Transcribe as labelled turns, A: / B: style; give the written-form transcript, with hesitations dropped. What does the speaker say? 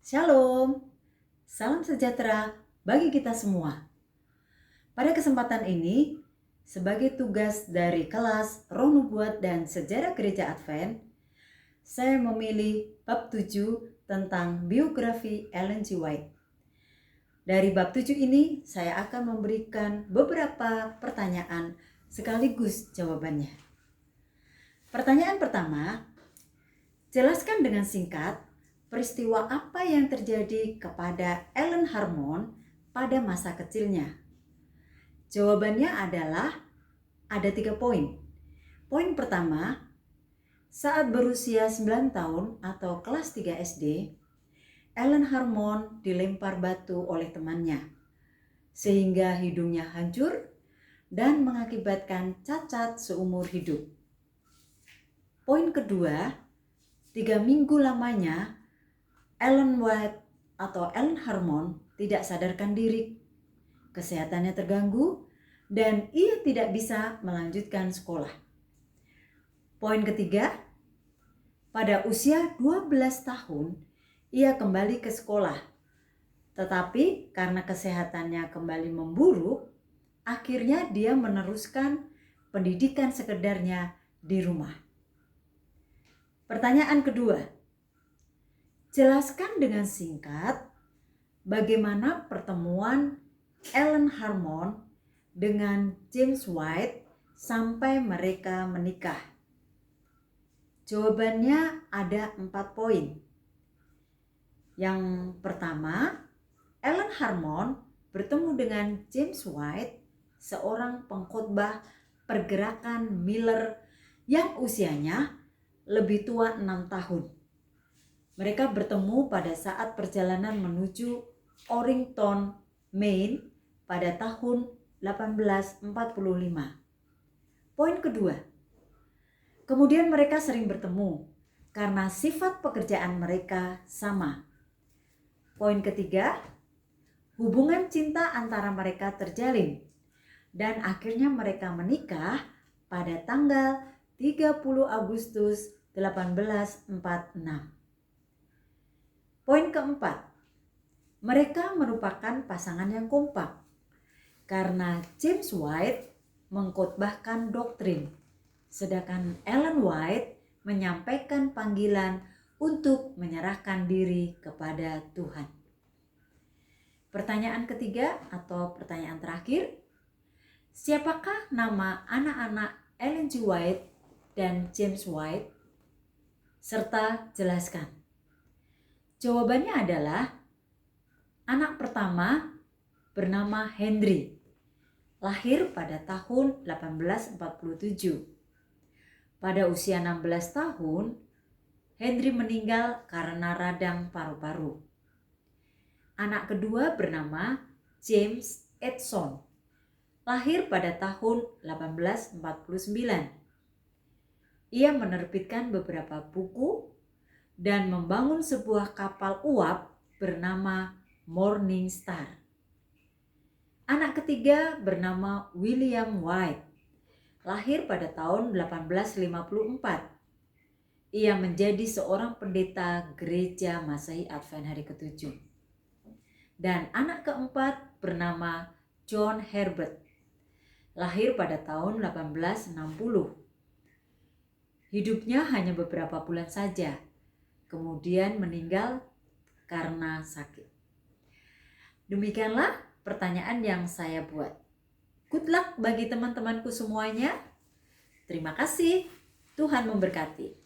A: Shalom, salam sejahtera bagi kita semua. Pada kesempatan ini, sebagai tugas dari kelas Roh Nubuat dan Sejarah Gereja Advent, saya memilih bab 7 tentang biografi Ellen G. White. Dari bab 7 ini, saya akan memberikan beberapa pertanyaan sekaligus jawabannya. Pertanyaan pertama, jelaskan dengan singkat peristiwa apa yang terjadi kepada Ellen Harmon pada masa kecilnya. Jawabannya adalah ada 3 poin. Poin pertama, saat berusia 9 tahun atau kelas 3 SD, Ellen Harmon dilempar batu oleh temannya, sehingga hidungnya hancur dan mengakibatkan cacat seumur hidup. Poin kedua, 3 minggu lamanya Ellen White atau Ellen Harmon tidak sadarkan diri. Kesehatannya terganggu dan ia tidak bisa melanjutkan sekolah. Poin ketiga, pada usia 12 tahun ia kembali ke sekolah. Tetapi karena kesehatannya kembali memburuk, akhirnya dia meneruskan pendidikan sekedarnya di rumah. Pertanyaan kedua, jelaskan dengan singkat bagaimana pertemuan Ellen Harmon dengan James White sampai mereka menikah. Jawabannya ada 4 poin. Yang pertama, Ellen Harmon bertemu dengan James White, seorang pengkhotbah pergerakan Miller yang usianya lebih tua 6 tahun. Mereka bertemu pada saat perjalanan menuju Orrington, Maine pada tahun 1845. Poin kedua, kemudian mereka sering bertemu karena sifat pekerjaan mereka sama. Poin ketiga, hubungan cinta antara mereka terjalin dan akhirnya mereka menikah pada tanggal 30 Agustus 1846. Poin keempat, mereka merupakan pasangan yang kompak karena James White mengkhotbahkan doktrin, sedangkan Ellen White menyampaikan panggilan untuk menyerahkan diri kepada Tuhan. Pertanyaan ketiga atau pertanyaan terakhir, siapakah nama anak-anak Ellen G. White dan James White? Serta jelaskan. Jawabannya adalah anak pertama bernama Henry, lahir pada tahun 1847. Pada usia 16 tahun, Henry meninggal karena radang paru-paru. Anak kedua bernama James Edson, lahir pada tahun 1849. Ia menerbitkan beberapa buku dan membangun sebuah kapal uap bernama Morning Star. Anak ketiga bernama William White, lahir pada tahun 1854. Ia menjadi seorang pendeta gereja Masehi Advent hari ke-7. Dan anak keempat bernama John Herbert, lahir pada tahun 1860. Hidupnya hanya beberapa bulan saja, kemudian meninggal karena sakit. Demikianlah pertanyaan yang saya buat. Good luck bagi teman-temanku semuanya. Terima kasih. Tuhan memberkati.